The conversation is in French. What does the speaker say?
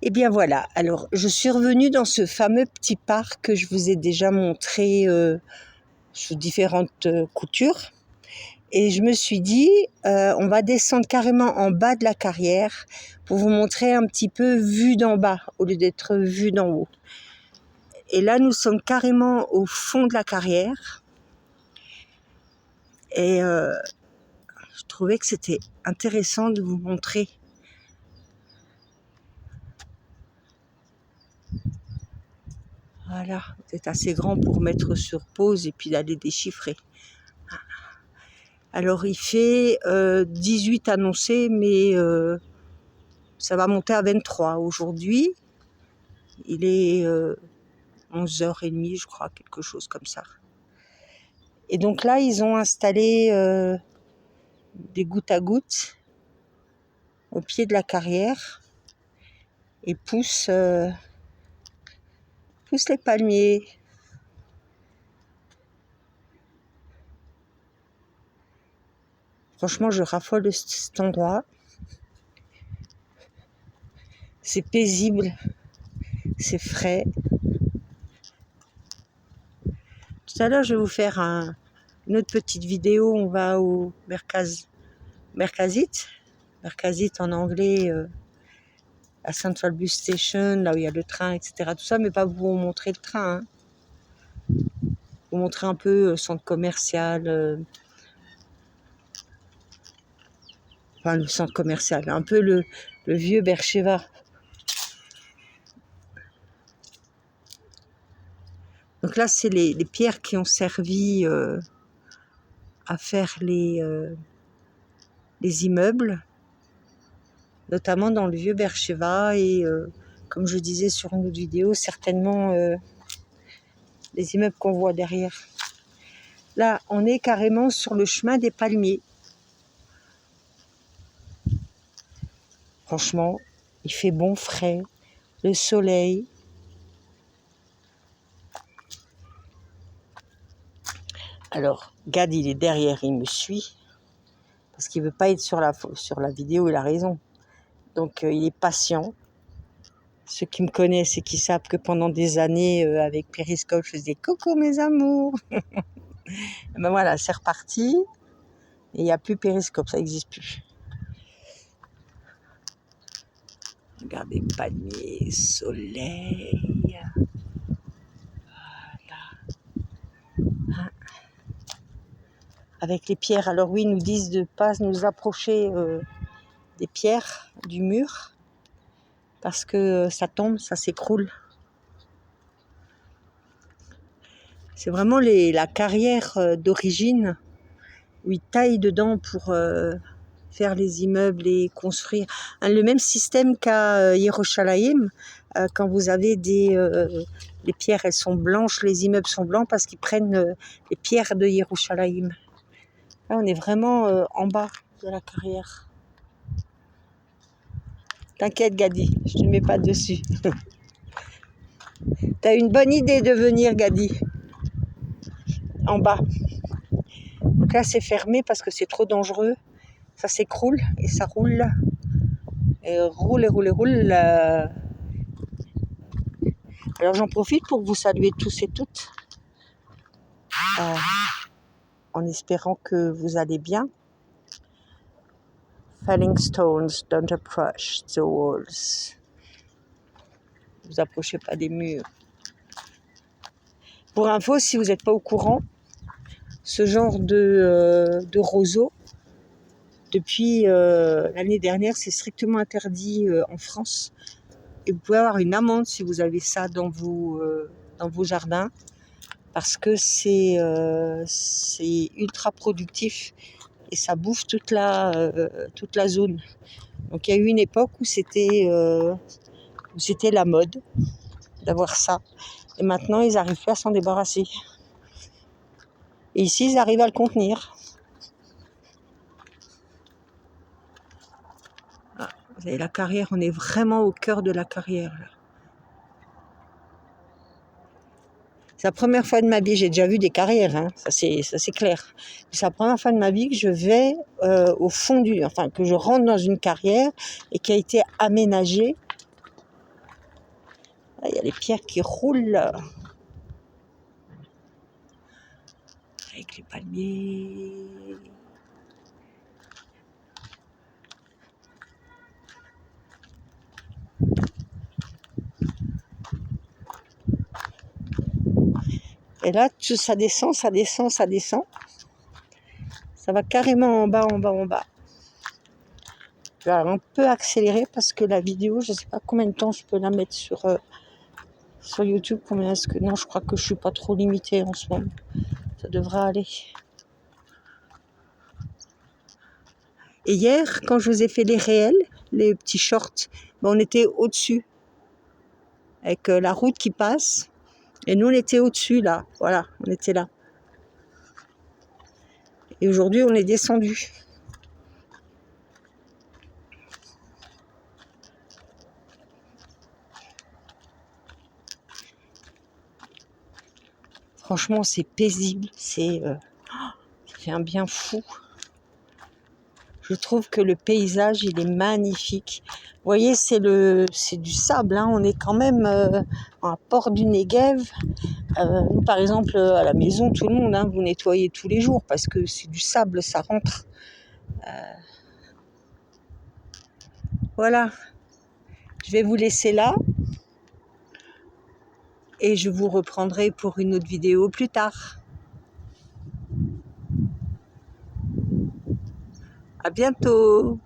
Et bien voilà, alors je suis revenue dans ce fameux petit parc que je vous ai déjà montré sous différentes coutures. Et je me suis dit, on va descendre carrément en bas de la carrière pour vous montrer un petit peu vue d'en bas au lieu d'être vue d'en haut. Et là, nous sommes carrément au fond de la carrière. Et je trouvais que c'était intéressant de vous montrer. Voilà, c'est assez grand pour mettre sur pause et puis d'aller déchiffrer. Alors il fait 18 annoncés, mais ça va monter à 23 aujourd'hui. Il est 11h30, je crois, quelque chose comme ça. Et donc là, ils ont installé des gouttes à gouttes au pied de la carrière et poussent les palmiers. Franchement, je raffole de cet endroit. C'est paisible, c'est frais. Tout à l'heure, je vais vous faire une autre petite vidéo. On va au Merkazit en anglais, à Central Bus Station, là où il y a le train, etc. Tout ça, mais pas pour vous montrer le train. Hein. Vous montrer un peu centre commercial, enfin le centre commercial, un peu le vieux Beersheba. Donc là, c'est les pierres qui ont servi à faire les immeubles, notamment dans le vieux Beersheba et comme je disais sur une autre vidéo, certainement les immeubles qu'on voit derrière. Là, on est carrément sur le chemin des palmiers. Franchement, il fait bon, frais, le soleil. Alors, Gad, il est derrière, il me suit, parce qu'il ne veut pas être sur la vidéo, il a raison. Donc, il est patient. Ceux qui me connaissent et qui savent que pendant des années, avec Periscope, je faisais « Coucou mes amours !» Ben voilà, c'est reparti. Et il n'y a plus Periscope, ça n'existe plus. Regardez, palmiers, soleil. Voilà. Avec les pierres. Alors oui, ils nous disent de ne pas nous approcher des pierres, du mur. Parce que ça tombe, ça s'écroule. C'est vraiment la carrière d'origine où ils taillent dedans pour faire les immeubles et construire. Le même système qu'à Yerushalayim, quand vous avez les pierres, elles sont blanches, les immeubles sont blancs parce qu'ils prennent les pierres de Yerushalayim. Là, on est vraiment en bas de la carrière. T'inquiète, Gadi, je ne te mets pas dessus. T'as une bonne idée de venir, Gadi. En bas. Donc là, c'est fermé parce que c'est trop dangereux. Ça s'écroule et ça roule. Et roule. Alors j'en profite pour vous saluer tous et toutes. En espérant que vous allez bien. Falling stones don't approach the walls. Ne vous approchez pas des murs. Pour info, si vous n'êtes pas au courant, ce genre de roseau, depuis l'année dernière, c'est strictement interdit en France. Et vous pouvez avoir une amende si vous avez ça dans vos jardins, parce que c'est ultra productif et ça bouffe toute la zone. Donc il y a eu une époque où c'était la mode d'avoir ça. Et maintenant, ils n'arrivent plus à s'en débarrasser. Et ici, ils arrivent à le contenir. Ah, vous avez la carrière, on est vraiment au cœur de la carrière. Là. C'est la première fois de ma vie, j'ai déjà vu des carrières, hein, ça c'est clair. C'est la première fois de ma vie que je vais au fond que je rentre dans une carrière et qui a été aménagée il y a les pierres qui roulent. Avec les palmiers. Et là, ça descend, ça descend, ça descend. Ça va carrément en bas, en bas, en bas. Je vais un peu accélérer parce que la vidéo, je ne sais pas combien de temps je peux la mettre sur YouTube. Combien est-ce que... Non, je crois que je ne suis pas trop limitée en ce moment. Ça devrait aller. Et hier, quand je vous ai fait les réels, les petits shorts, on était au-dessus. Avec la route qui passe. Et nous, on était au-dessus, là. Voilà, on était là. Et aujourd'hui, on est descendu. Franchement, c'est paisible. Ça fait un bien fou. Je trouve que le paysage, il est magnifique. Vous voyez, c'est du sable. Hein. On est quand même à Port du Negev. Nous, par exemple, à la maison, tout le monde, hein, vous nettoyez tous les jours parce que c'est du sable, ça rentre. Voilà. Je vais vous laisser là. Et je vous reprendrai pour une autre vidéo plus tard. À bientôt!